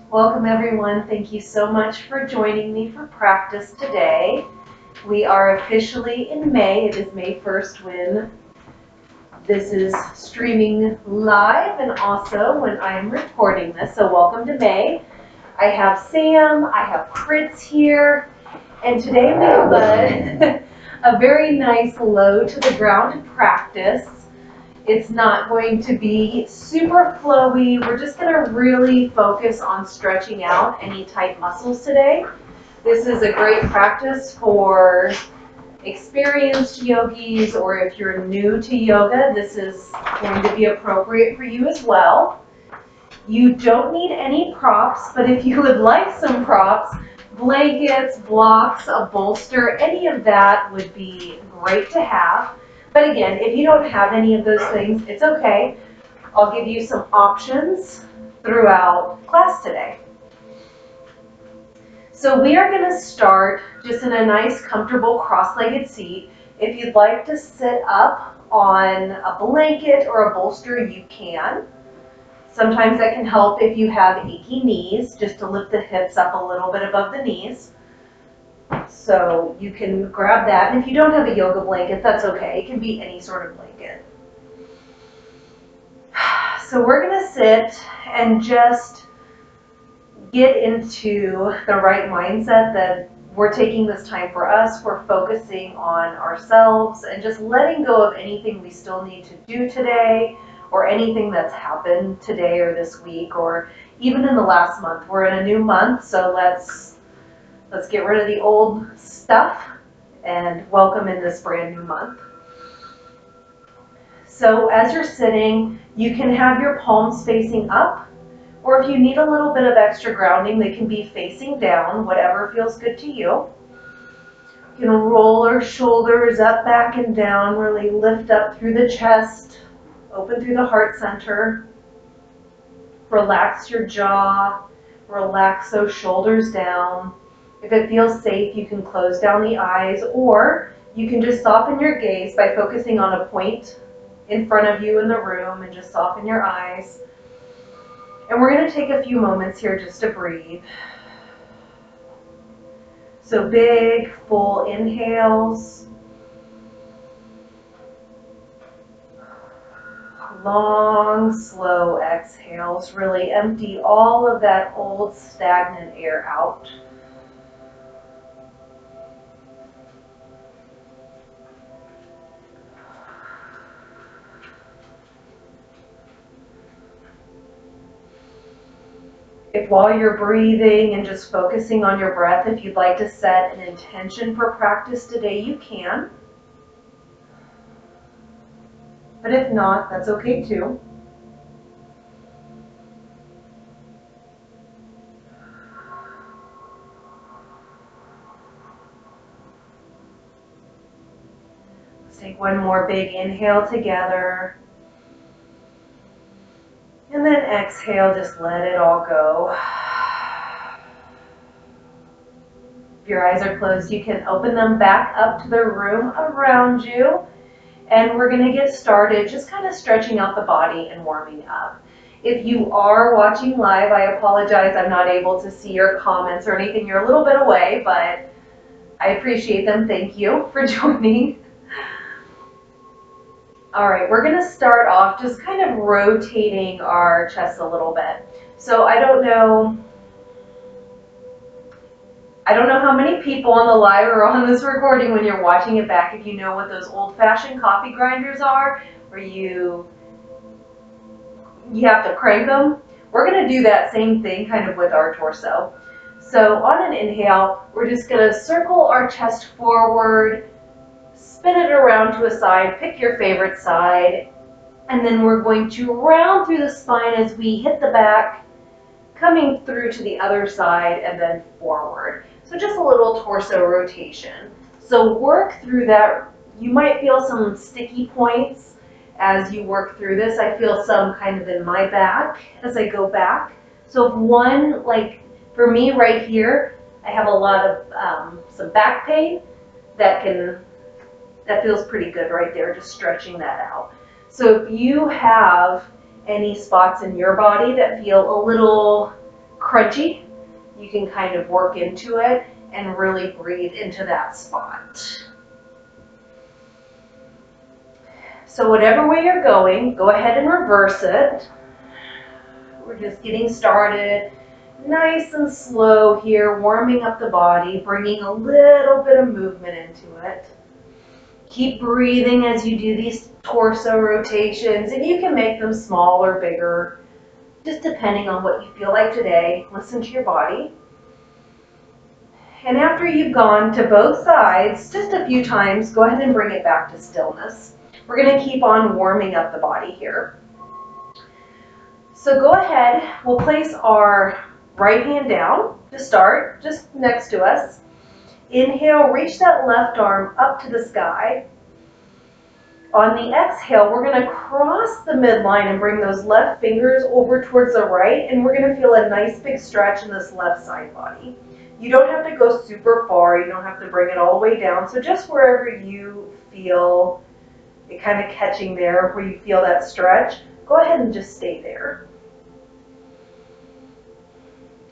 Welcome everyone. Thank you so much for joining me for practice today. We are officially in May. It is May 1st when this is streaming live and also when I'm recording this. So welcome to May. I have Sam, I have Fritz here, and today we have a very nice low to the ground practice. It's not going to be super flowy. We're just going to really focus on stretching out any tight muscles today. This is a great practice for experienced yogis, or if you're new to yoga, this is going to be appropriate for you as well. You don't need any props, but if you would like some props, blankets, blocks, a bolster, any of that would be great to have. But again, if you don't have any of those things, it's okay. I'll give you some options throughout class today. So we are going to start just in a nice, comfortable, cross-legged seat. If you'd like to sit up on a blanket or a bolster, you can. Sometimes that can help if you have achy knees, just to lift the hips up a little bit above the knees. So you can grab that, and if you don't have a yoga blanket, that's okay. It can be any sort of blanket. So we're going to sit and just get into the right mindset that we're taking this time for us. We're focusing on ourselves and just letting go of anything we still need to do today, or anything that's happened today or this week, or even in the last month. We're in a new month, so let's get rid of the old stuff and welcome in this brand new month. So as you're sitting, you can have your palms facing up, or if you need a little bit of extra grounding, they can be facing down, whatever feels good to you. You can roll our shoulders up, back, and down, really lift up through the chest, open through the heart center. Relax your jaw, relax those shoulders down. If it feels safe, you can close down the eyes, or you can just soften your gaze by focusing on a point in front of you in the room and just soften your eyes. And we're going to take a few moments here just to breathe. So big, full inhales. Long, slow exhales. Really empty all of that old stagnant air out. If while you're breathing and just focusing on your breath, if you'd like to set an intention for practice today, you can. But if not, that's okay too. Let's take one more big inhale together. And then exhale, just let it all go. If your eyes are closed, you can open them back up to the room around you. And we're going to get started just kind of stretching out the body and warming up. If you are watching live, I apologize. I'm not able to see your comments or anything. You're a little bit away, but I appreciate them. Thank you for joining. All right, we're going to start off just kind of rotating our chest a little bit. So I don't know how many people on the live or on this recording when you're watching it back, if you know what those old-fashioned coffee grinders are, where you have to crank them. We're going to do that same thing kind of with our torso. So on an inhale, we're just going to circle our chest forward, spin it around to a side, pick your favorite side, and then we're going to round through the spine as we hit the back, coming through to the other side and then forward. So just a little torso rotation. So work through that. You might feel some sticky points as you work through this. I feel some kind of in my back as I go back. So if one, like for me right here, I have a lot of some back pain that feels pretty good right there, just stretching that out. So if you have any spots in your body that feel a little crunchy, you can kind of work into it and really breathe into that spot. So whatever way you're going, go ahead and reverse it. We're just getting started. Nice and slow here, warming up the body, bringing a little bit of movement into it. Keep breathing as you do these torso rotations, and you can make them small or bigger, just depending on what you feel like today. Listen to your body. And after you've gone to both sides just a few times, go ahead and bring it back to stillness. We're going to keep on warming up the body here. So go ahead, we'll place our right hand down to start, just next to us. Inhale, reach that left arm up to the sky. On the exhale, we're going to cross the midline and bring those left fingers over towards the right, and we're going to feel a nice big stretch in this left side body. You don't have to go super far, you don't have to bring it all the way down, so just wherever you feel it kind of catching there, where you feel that stretch, go ahead and just stay there.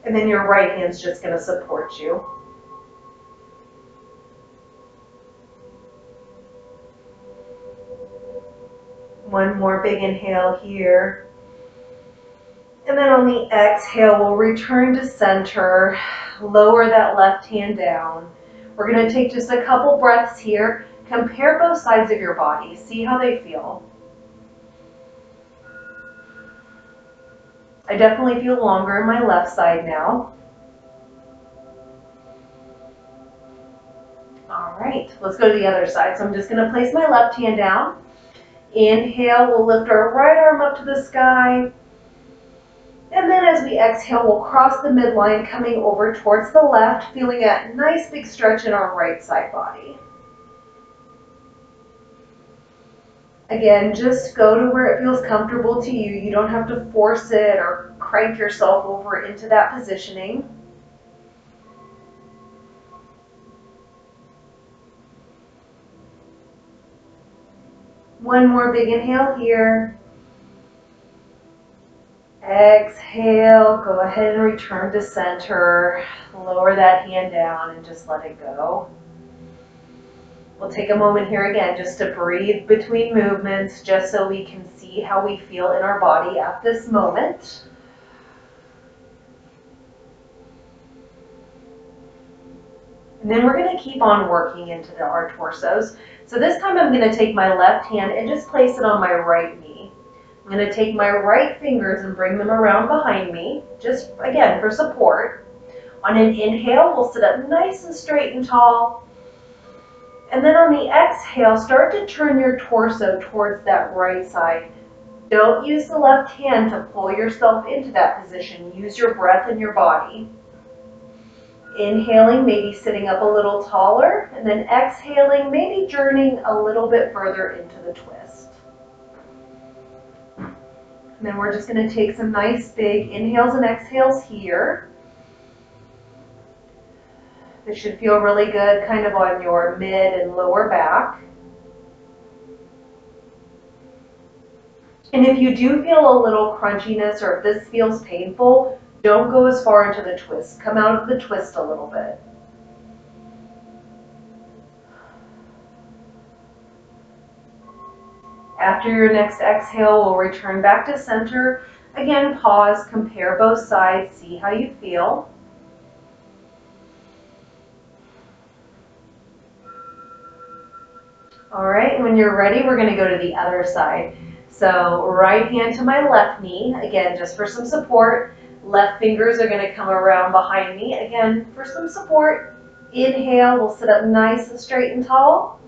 And then your right hand's just going to support you. One more big inhale here. And then on the exhale, we'll return to center, lower that left hand down. We're going to take just a couple breaths here. Compare both sides of your body. See how they feel. I definitely feel longer in my left side now. All right, let's go to the other side. So I'm just going to place my left hand down. Inhale, we'll lift our right arm up to the sky. And then as we exhale, we'll cross the midline, coming over towards the left, feeling that nice big stretch in our right side body. Again, just go to where it feels comfortable to you. You don't have to force it or crank yourself over into that positioning. One more big inhale here. Exhale, go ahead and return to center. Lower that hand down and just let it go. We'll take a moment here again just to breathe between movements, just so we can see how we feel in our body at this moment. And then we're going to keep on working into our torsos. So this time I'm going to take my left hand and just place it on my right knee. I'm going to take my right fingers and bring them around behind me, just again for support. On an inhale, we'll sit up nice and straight and tall. And then on the exhale, start to turn your torso towards that right side. Don't use the left hand to pull yourself into that position. Use your breath and your body. Inhaling, maybe sitting up a little taller, and then exhaling, maybe journeying a little bit further into the twist. And then we're just going to take some nice big inhales and exhales here. This should feel really good kind of on your mid and lower back. And if you do feel a little crunchiness or if this feels painful, don't go as far into the twist. Come out of the twist a little bit. After your next exhale, we'll return back to center. Again, pause, compare both sides, see how you feel. All right, when you're ready, we're going to go to the other side. So right hand to my left knee, again, just for some support. Left fingers are going to come around behind me, again, for some support. Inhale, we'll sit up nice and straight and tall.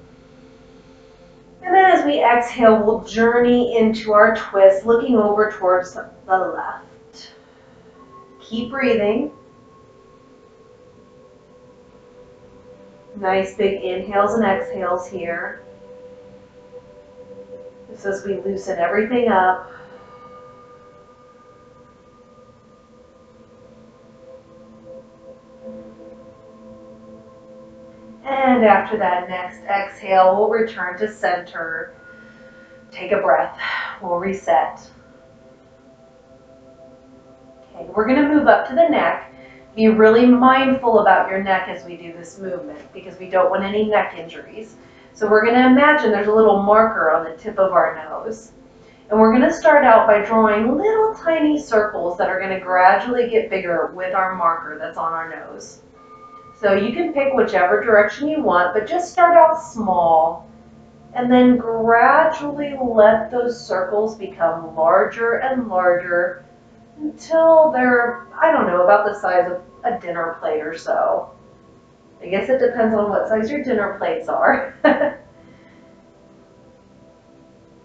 And then as we exhale, we'll journey into our twist, looking over towards the left. Keep breathing. Nice big inhales and exhales here. Just as we loosen everything up. And after that next exhale, we'll return to center. Take a breath. We'll reset. Okay, we're going to move up to the neck. Be really mindful about your neck as we do this movement because we don't want any neck injuries. So we're going to imagine there's a little marker on the tip of our nose. And we're going to start out by drawing little tiny circles that are going to gradually get bigger with our marker that's on our nose. So you can pick whichever direction you want, but just start out small and then gradually let those circles become larger and larger until they're, I don't know, about the size of a dinner plate or so. I guess it depends on what size your dinner plates are.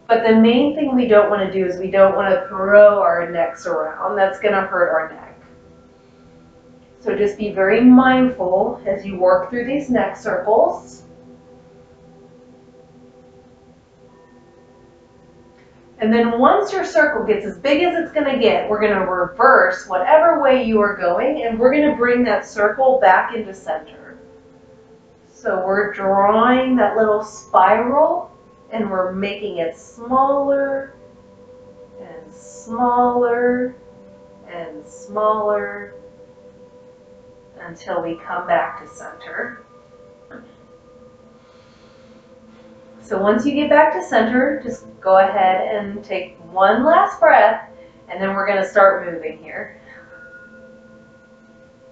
But the main thing we don't want to do is we don't want to throw our necks around. That's going to hurt our neck. So just be very mindful as you work through these neck circles. And then once your circle gets as big as it's going to get, we're going to reverse whatever way you are going, and we're going to bring that circle back into center. So we're drawing that little spiral, and we're making it smaller and smaller and smaller until we come back to center. So once you get back to center, just go ahead and take one last breath, and then we're going to start moving here.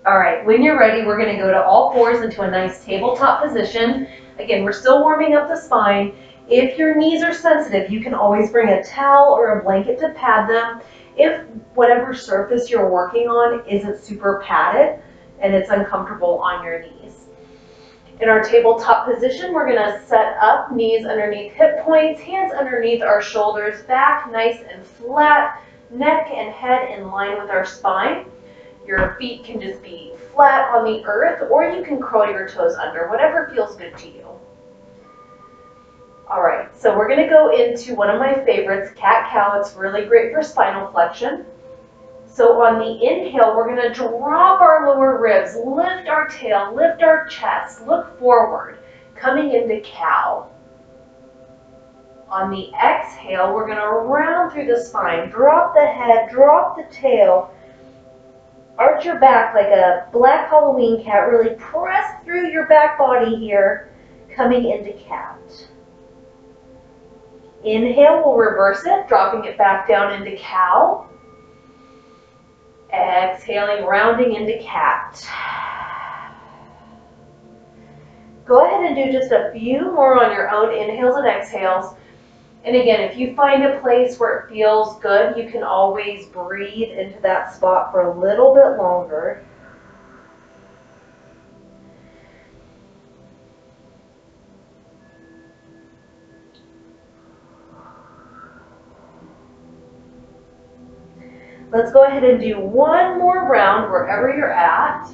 All right, when you're ready, we're going to go to all fours into a nice tabletop position. Again, we're still warming up the spine. If your knees are sensitive, you can always bring a towel or a blanket to pad them. If whatever surface you're working on isn't super padded and it's uncomfortable on your knees. In our tabletop position, we're going to set up, knees underneath hip points, hands underneath our shoulders, back nice and flat, neck and head in line with our spine. Your feet can just be flat on the earth, or you can curl your toes under, whatever feels good to you. All right, so we're going to go into one of my favorites, cat-cow. It's really great for spinal flexion. So on the inhale, we're going to drop our lower ribs, lift our tail, lift our chest, look forward, coming into cow. On the exhale, we're going to round through the spine, drop the head, drop the tail, arch your back like a black Halloween cat, really press through your back body here, coming into cat. Inhale, we'll reverse it, dropping it back down into cow. Exhaling, rounding into cat. Go ahead and do just a few more on your own inhales and exhales. And again, if you find a place where it feels good, you can always breathe into that spot for a little bit longer. Let's go ahead and do one more round wherever you're at.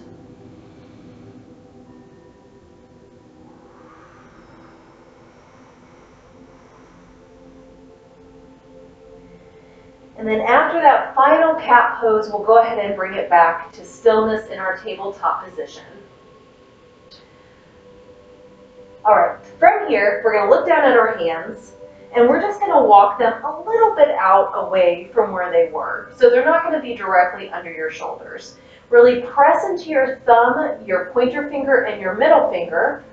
And then after that final cat pose, we'll go ahead and bring it back to stillness in our tabletop position. All right, from here, we're going to look down at our hands, and we're just going to walk them a little bit out away from where they were. So they're not going to be directly under your shoulders. Really press into your thumb, your pointer finger, and your middle finger.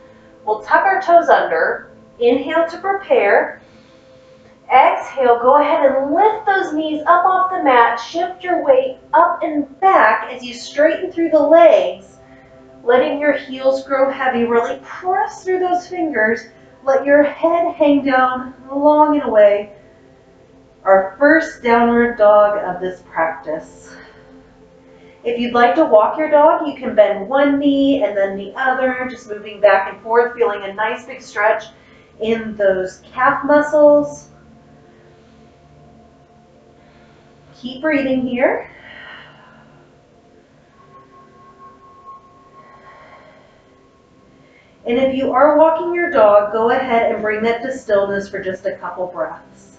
We'll tuck our toes under. Inhale to prepare. Exhale, go ahead and lift those knees up off the mat. Shift your weight up and back as you straighten through the legs, letting your heels grow heavy. Really press through those fingers. Let your head hang down long and away. Our first downward dog of this practice. If you'd like to walk your dog, you can bend one knee and then the other, just moving back and forth, feeling a nice big stretch in those calf muscles. Keep breathing here. And if you are walking your dog, go ahead and bring that to stillness for just a couple breaths.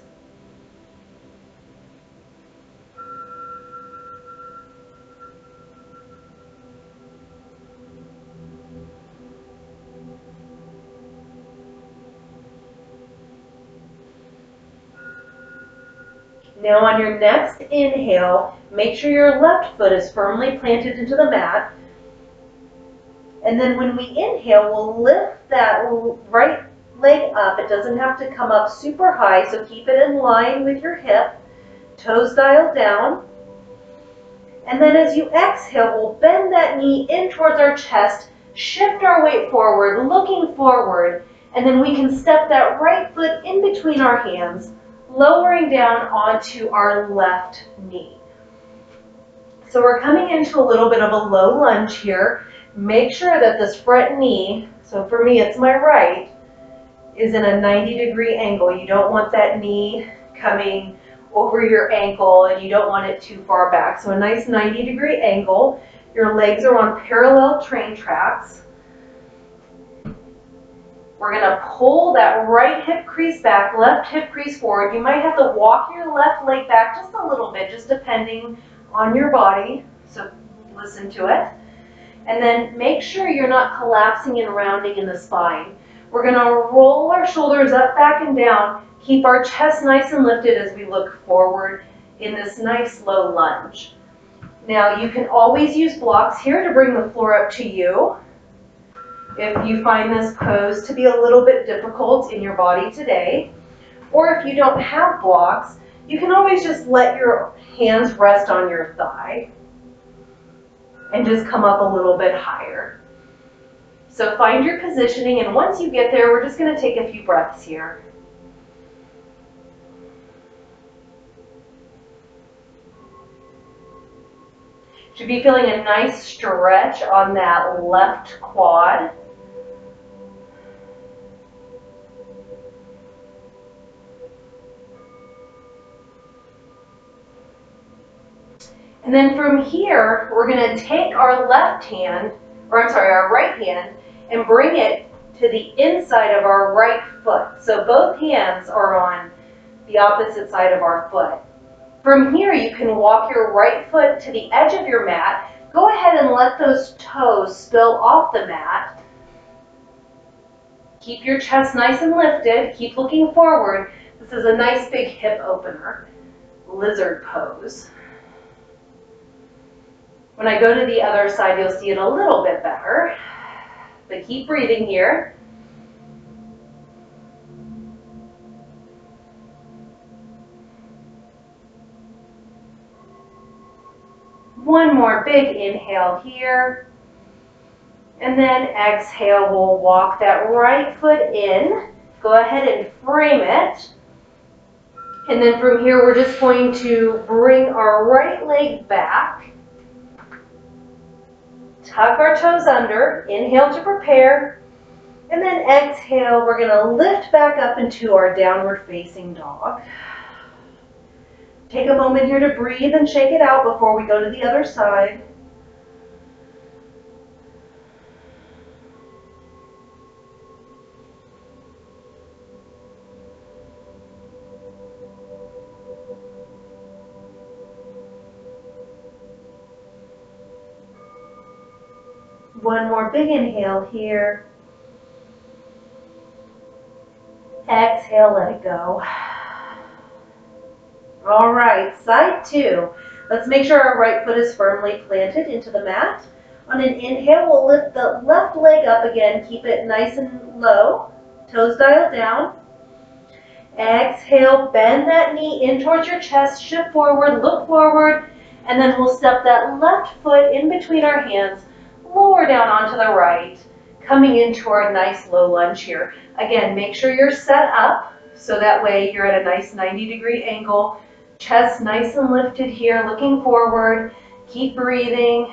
Now on your next inhale, make sure your left foot is firmly planted into the mat. And then when we inhale, we'll lift that right leg up. It doesn't have to come up super high, so keep it in line with your hip. Toes dialed down. And then as you exhale, we'll bend that knee in towards our chest, shift our weight forward, looking forward, and then we can step that right foot in between our hands, lowering down onto our left knee. So we're coming into a little bit of a low lunge here. Make sure that this front knee, so for me it's my right, is in a 90-degree angle. You don't want that knee coming over your ankle and you don't want it too far back. So a nice 90-degree angle. Your legs are on parallel train tracks. We're going to pull that right hip crease back, left hip crease forward. You might have to walk your left leg back just a little bit, just depending on your body. So listen to it. And then make sure you're not collapsing and rounding in the spine. We're going to roll our shoulders up, back, and down. Keep our chest nice and lifted as we look forward in this nice low lunge. Now you can always use blocks here to bring the floor up to you. If you find this pose to be a little bit difficult in your body today, or if you don't have blocks, you can always just let your hands rest on your thigh and just come up a little bit higher. So find your positioning, and once you get there, we're just going to take a few breaths here. Should be feeling a nice stretch on that left quad. And then from here, we're going to take our our right hand, and bring it to the inside of our right foot. So both hands are on the opposite side of our foot. From here, you can walk your right foot to the edge of your mat. Go ahead and let those toes spill off the mat. Keep your chest nice and lifted. Keep looking forward. This is a nice big hip opener. Lizard pose. When I go to the other side, you'll see it a little bit better. But keep breathing here. One more big inhale here. And then exhale, we'll walk that right foot in. Go ahead and frame it. And then from here, we're just going to bring our right leg back. Tuck our toes under. Inhale to prepare. And then exhale, we're going to lift back up into our downward facing dog. Take a moment here to breathe and shake it out before we go to the other side. One more big inhale here. Exhale, let it go. All right, side two. Let's make sure our right foot is firmly planted into the mat. On an inhale, we'll lift the left leg up again. Keep it nice and low. Toes dialed down. Exhale, bend that knee in towards your chest. Shift forward, look forward. And then we'll step that left foot in between our hands. Lower down onto the right. Coming into our nice low lunge here. Again, make sure you're set up so that way you're at a nice 90-degree angle. Chest nice and lifted here, looking forward. Keep breathing.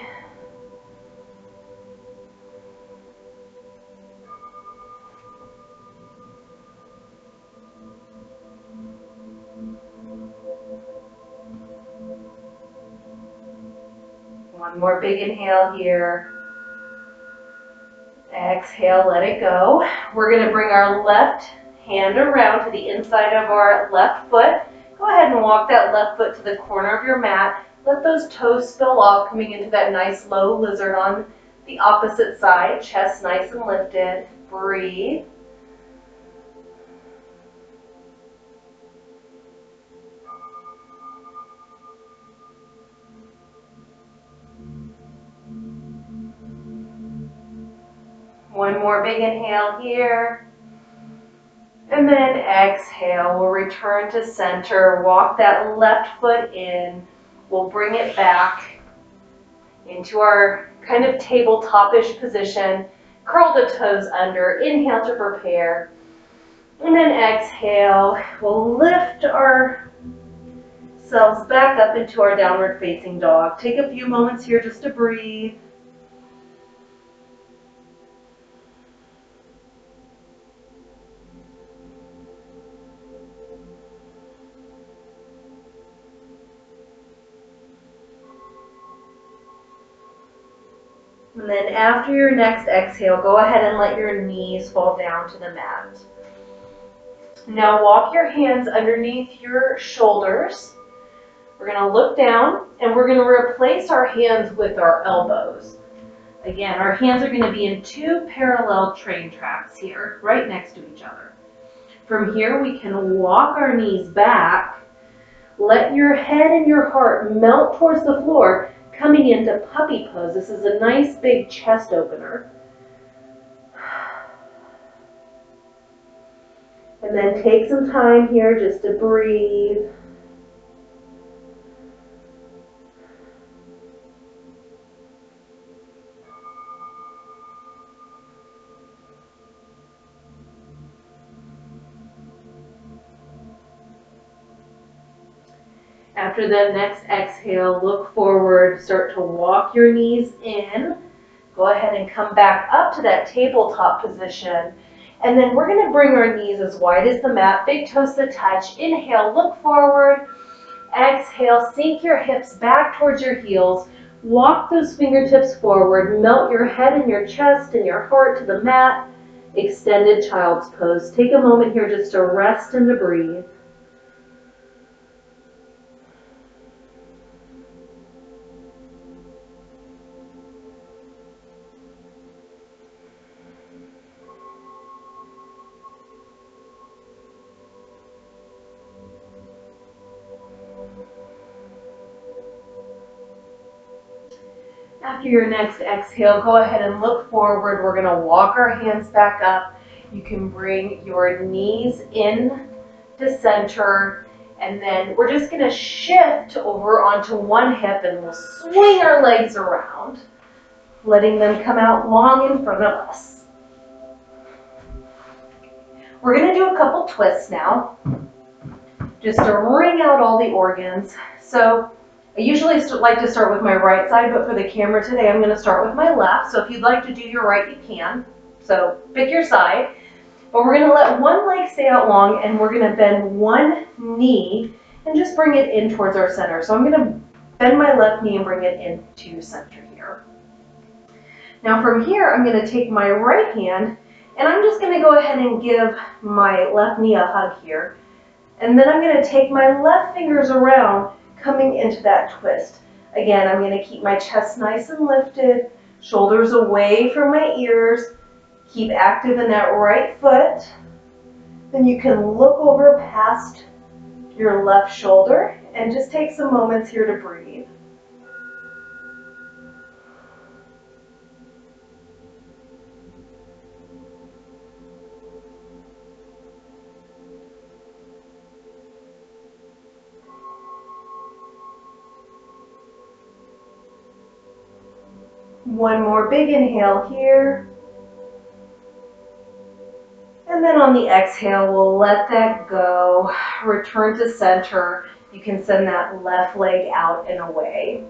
One more big inhale here. Exhale, let it go. We're going to bring our left hand around to the inside of our left foot. Go ahead and walk that left foot to the corner of your mat. Let those toes spill off, coming into that nice low lizard on the opposite side. Chest nice and lifted. Breathe. One more big inhale here. And then exhale, we'll return to center. Walk that left foot in. We'll bring it back into our kind of tabletop-ish position. Curl the toes under. Inhale to prepare. And then exhale, we'll lift ourselves back up into our downward facing dog. Take a few moments here just to breathe. And then after your next exhale, go ahead and let your knees fall down to the mat. Now walk your hands underneath your shoulders. We're going to look down and we're going to replace our hands with our elbows. Again, our hands are going to be in two parallel train tracks here, right next to each other. From here, we can walk our knees back. Let your head and your heart melt towards the floor, coming into puppy pose. This is a nice big chest opener. And then take some time here just to breathe. After the next exhale, look forward, start to walk your knees in. Go ahead and come back up to that tabletop position. And then we're going to bring our knees as wide as the mat, big toes to touch. Inhale, look forward. Exhale, sink your hips back towards your heels. Walk those fingertips forward. Melt your head and your chest and your heart to the mat. Extended child's pose. Take a moment here just to rest and to breathe. After your next exhale, go ahead and look forward. We're going to walk our hands back up. You can bring your knees in to center, and then we're just going to shift over onto one hip and we'll swing our legs around, letting them come out long in front of us. We're going to do a couple twists now, just to wring out all the organs. So I usually like to start with my right side, but for the camera today, I'm going to start with my left. So if you'd like to do your right, you can. So pick your side. But we're going to let one leg stay out long, and we're going to bend one knee and just bring it in towards our center. So I'm going to bend my left knee and bring it into center here. Now from here, I'm going to take my right hand, and I'm just going to go ahead and give my left knee a hug here. And then I'm going to take my left fingers around, coming into that twist. Again, I'm going to keep my chest nice and lifted, shoulders away from my ears. Keep active in that right foot. Then you can look over past your left shoulder and just take some moments here to breathe. One more big inhale here. And then on the exhale, we'll let that go. Return to center. You can send that left leg out and away.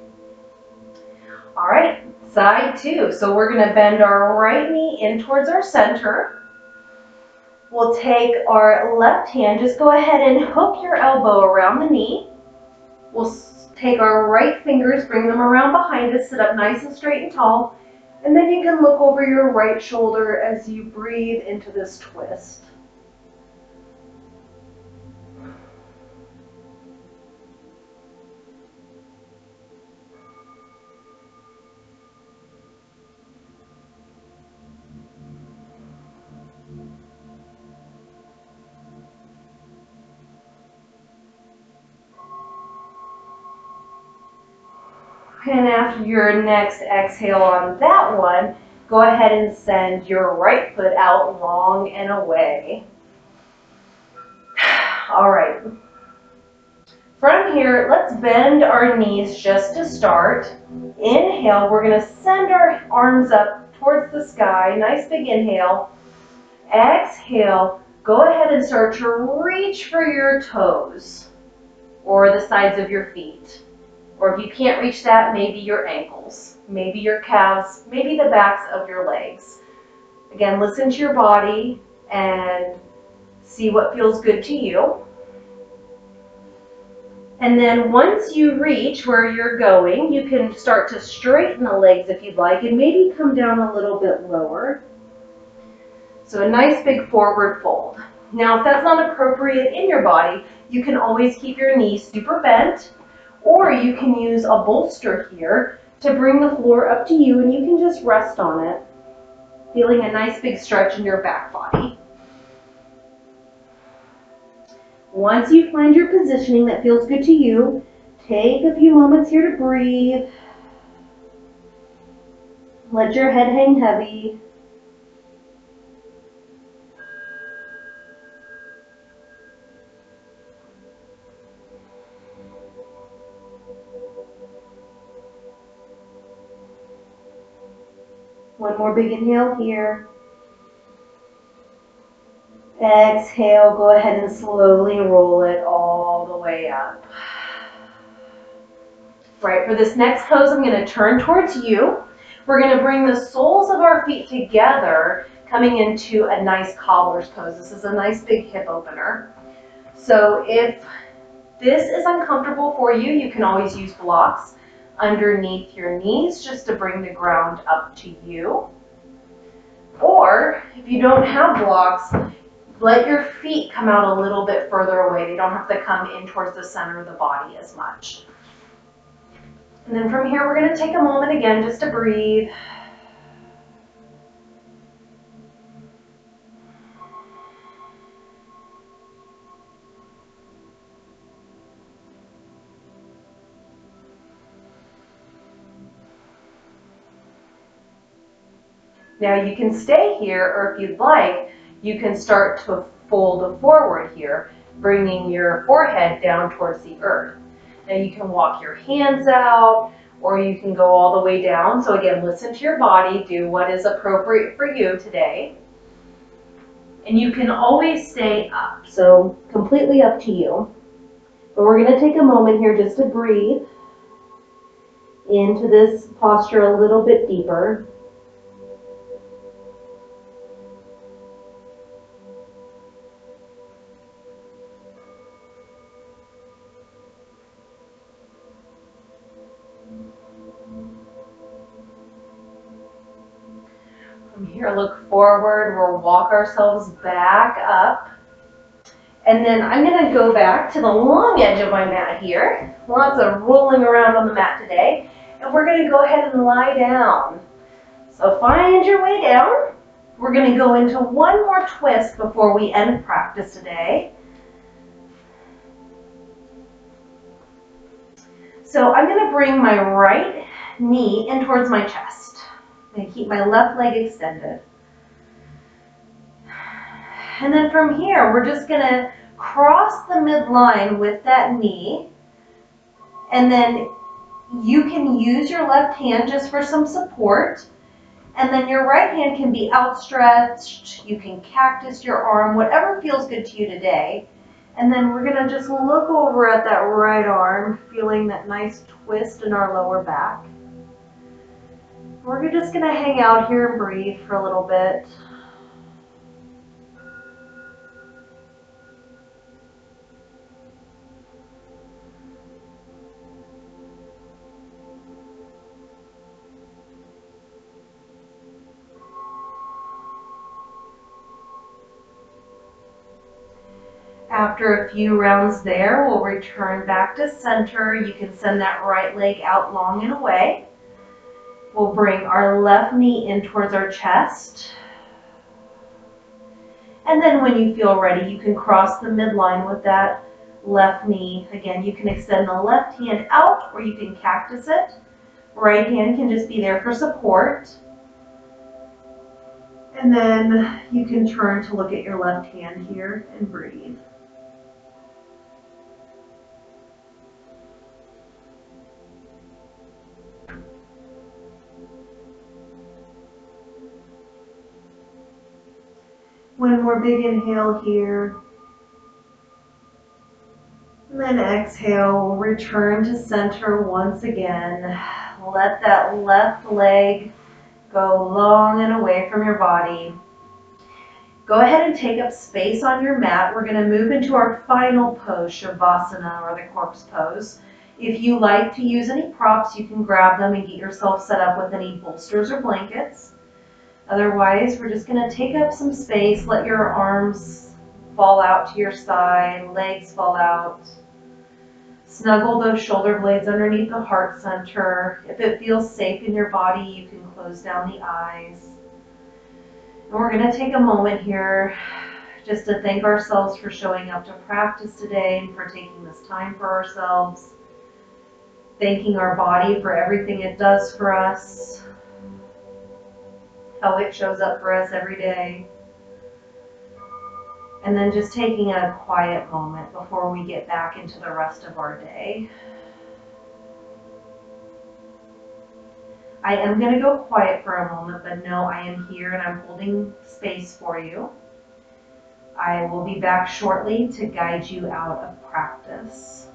All right, side two. So we're going to bend our right knee in towards our center. We'll take our left hand, just go ahead and hook your elbow around the knee. We'll take our right fingers, bring them around behind us, sit up nice and straight and tall. And then you can look over your right shoulder as you breathe into this twist. And after your next exhale on that one, go ahead and send your right foot out long and away. All right. From here, let's bend our knees just to start. Inhale, we're going to send our arms up towards the sky. Nice big inhale. Exhale, go ahead and start to reach for your toes or the sides of your feet. Or if you can't reach that, maybe your ankles, maybe your calves, maybe the backs of your legs. Again, listen to your body and see what feels good to you. And then once you reach where you're going, you can start to straighten the legs if you'd like and maybe come down a little bit lower. So a nice big forward fold. Now if that's not appropriate in your body, you can always keep your knees super bent, or you can use a bolster here to bring the floor up to you and you can just rest on it, feeling a nice big stretch in your back body. Once you find your positioning that feels good to you, take a few moments here to breathe. Let your head hang heavy. One more big inhale here. Exhale, go ahead and slowly roll it all the way up. Right, for this next pose, I'm going to turn towards you. We're going to bring the soles of our feet together, coming into a nice cobbler's pose. This is a nice big hip opener. So if this is uncomfortable for you, you can always use blocks underneath your knees just to bring the ground up to you. Or if you don't have blocks, let your feet come out a little bit further away. They don't have to come in towards the center of the body as much. And then from here, we're going to take a moment again just to breathe. Now you can stay here, or if you'd like, you can start to fold forward here, bringing your forehead down towards the earth. Now you can walk your hands out, or you can go all the way down. So again, listen to your body, do what is appropriate for you today. And you can always stay up, so completely up to you. But we're going to take a moment here just to breathe into this posture a little bit deeper. From here, look forward. We'll walk ourselves back up. And then I'm going to go back to the long edge of my mat here. Lots of rolling around on the mat today. And we're going to go ahead and lie down. So find your way down. We're going to go into one more twist before we end practice today. So I'm going to bring my right knee in towards my chest. I'm going to keep my left leg extended. And then from here, we're just going to cross the midline with that knee. And then you can use your left hand just for some support. And then your right hand can be outstretched. You can cactus your arm, whatever feels good to you today. And then we're going to just look over at that right arm, feeling that nice twist in our lower back. We're just going to hang out here and breathe for a little bit. After a few rounds there, we'll return back to center. You can send that right leg out long and away. We'll bring our left knee in towards our chest. And then when you feel ready, you can cross the midline with that left knee. Again, you can extend the left hand out or you can cactus it. Right hand can just be there for support. And then you can turn to look at your left hand here and breathe. One more big inhale here. And then exhale, we'll return to center once again. Let that left leg go long and away from your body. Go ahead and take up space on your mat. We're going to move into our final pose, Shavasana, or the corpse pose. If you like to use any props, you can grab them and get yourself set up with any bolsters or blankets. Otherwise, we're just going to take up some space, let your arms fall out to your side, legs fall out. Snuggle those shoulder blades underneath the heart center. If it feels safe in your body, you can close down the eyes. And we're going to take a moment here just to thank ourselves for showing up to practice today and for taking this time for ourselves. Thanking our body for everything it does for us, how it shows up for us every day. And then just taking a quiet moment before we get back into the rest of our day. I am going to go quiet for a moment, but know I am here and I'm holding space for you. I will be back shortly to guide you out of practice.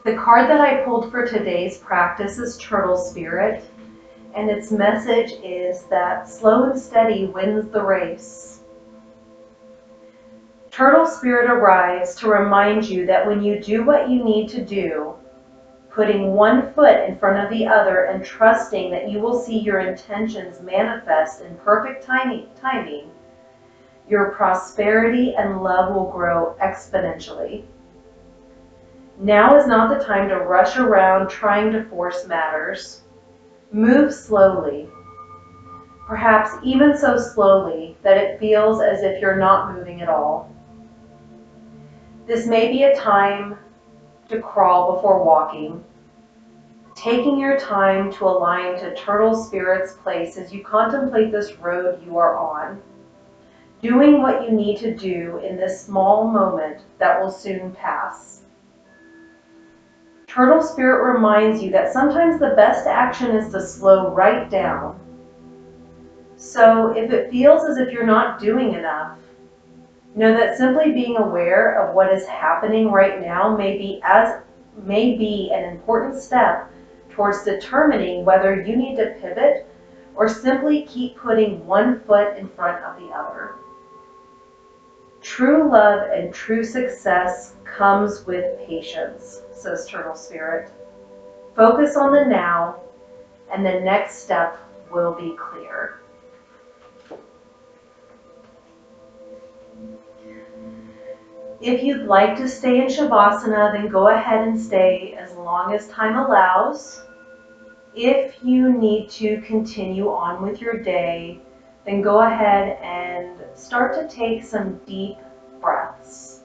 The card that I pulled for today's practice is Turtle Spirit, and its message is that slow and steady wins the race. Turtle Spirit arrives to remind you that when you do what you need to do, putting one foot in front of the other and trusting that you will see your intentions manifest in perfect timing, your prosperity and love will grow exponentially. Now is not the time to rush around trying to force matters. Move slowly, perhaps even so slowly that it feels as if you're not moving at all. This may be a time to crawl before walking, taking your time to align to Turtle Spirit's place as you contemplate this road you are on, doing what you need to do in this small moment that will soon pass. Turtle Spirit reminds you that sometimes the best action is to slow right down. So if it feels as if you're not doing enough, know that simply being aware of what is happening right now may be an important step towards determining whether you need to pivot or simply keep putting one foot in front of the other. True love and true success comes with patience, says Turtle Spirit. Focus on the now, and the next step will be clear. If you'd like to stay in Shavasana, then go ahead and stay as long as time allows. If you need to continue on with your day, then go ahead and start to take some deep breaths.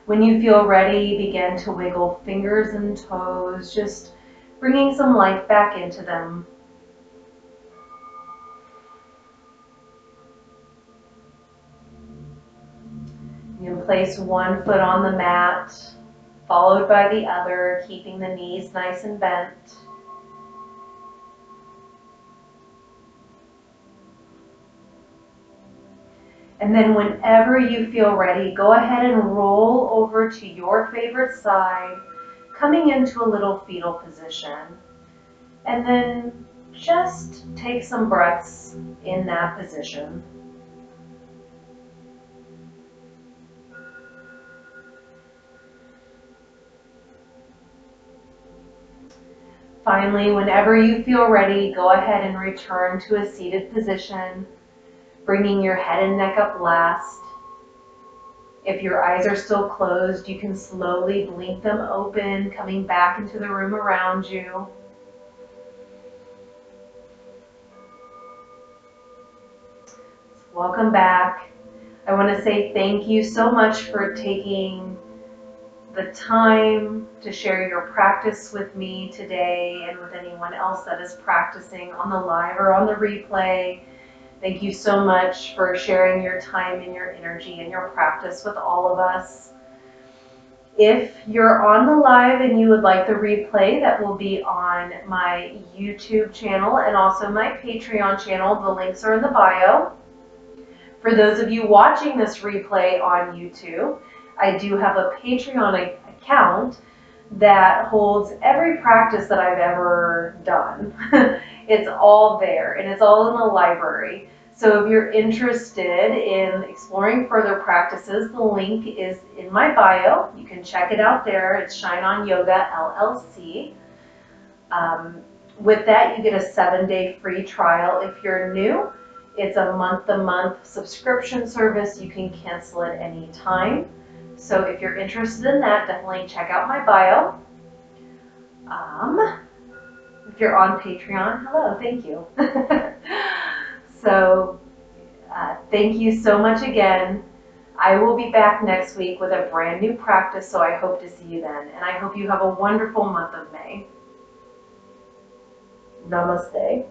When you feel ready, begin to wiggle fingers and toes, just bringing some life back into them. You can place one foot on the mat, followed by the other, keeping the knees nice and bent. And then whenever you feel ready, go ahead and roll over to your favorite side, coming into a little fetal position. And then just take some breaths in that position. Finally, whenever you feel ready, go ahead and return to a seated position, bringing your head and neck up last. If your eyes are still closed, you can slowly blink them open, coming back into the room around you. Welcome back. I want to say thank you so much for taking the time to share your practice with me today and with anyone else that is practicing on the live or on the replay. Thank you so much for sharing your time and your energy and your practice with all of us. If you're on the live and you would like the replay, that will be on my YouTube channel and also my Patreon channel. The links are in the bio. For those of you watching this replay on YouTube, I do have a Patreon account that holds every practice that I've ever done. It's all there and it's all in the library. So if you're interested in exploring further practices, the link is in my bio. You can check it out there. It's Shine On Yoga LLC. With that, you get a 7-day free trial. If you're new, it's a month-to-month subscription service. You can cancel it any time. So if you're interested in that, definitely check out my bio. If you're on Patreon, hello, thank you. So thank you so much again. I will be back next week with a brand new practice, so I hope to see you then. And I hope you have a wonderful month of May. Namaste.